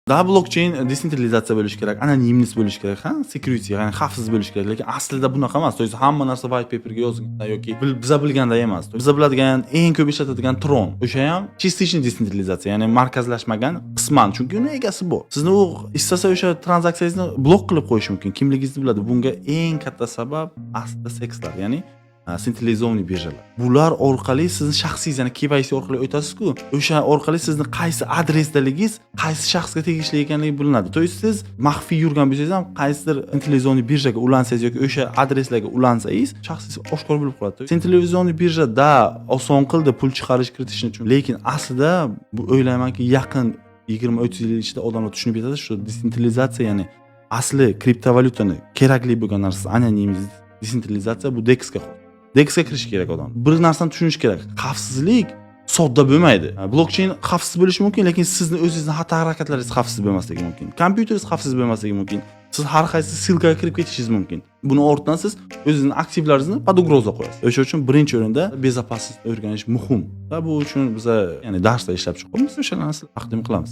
Da blockchain desentralizatsiya bo'lishi kerak, anonimность bo'lishi kerak, ha, security, ya'ni xavfsiz bo'lishi kerak, lekin aslida bunaqa emas. To есть hamma narsa white paperga yozilgan yoki biza bilganda emas. Biza biladigan eng ko'p ishlatadigan Tron. O'sha ham частичный desentralizatsiya, ya'ni markazlashmagan qisman, chunki uni egasi bor. Sizni u istasa o'sha tranzaksiyangizni blok qilib qo'yishi mumkin. Kimligingizni biladi. Bunga eng katta sabab aslida sekslar, ya'ni sentralizovanniy birjalar. Bular orqali sizni shaxsingiz, ya'ni KYC orqali o'tasiz-ku. O'sha orqali sizni qaysi adresdaligingiz qaysi shaxsga tegishli ekanligi bilinadi. To есть siz maxfiy yurgan bo'lsangiz ham qaysidir sentralizovanniy birjaga ulansangiz yoki o'sha adreslarga ulansangiz, shaxsingiz oshkor bo'lib qoladi. Sentralizovanniy birjada oson qildi pul chiqarish kiritishni uchun, lekin aslida bu o'ylaymanki yaqin 20-30 yil ichida odamlar tushunib yetadi, shu desentralizatsiya, ya'ni asli kriptovalyutani kerakli bo'lgan narsa anonim desentralizatsiya bu DEXga xos. DEXga kirish kerak odam. Bir narsani tushunish kerak. Xavfsizlik sodda bo'lmaydi. Blockchain xavfsiz bo'lishi mumkin, lekin sizni o'zingizning xatti-harakatlaringiz xavfsiz bo'lmasligi mumkin. Kompyuteringiz xavfsiz bo'lmasligi mumkin. Siz har qaysi silkaga kirib ketishingiz mumkin. Buni ortidan siz o'zingizning aktivlaringizni pod ugroza qo'yasiz. O'sha uchun birinchi o'rinda bezopaslikni o'rganish muhim. Va bu uchun biz ya'ni darsda ishlab chiqamiz, o'sha narsani taqdim qilamiz.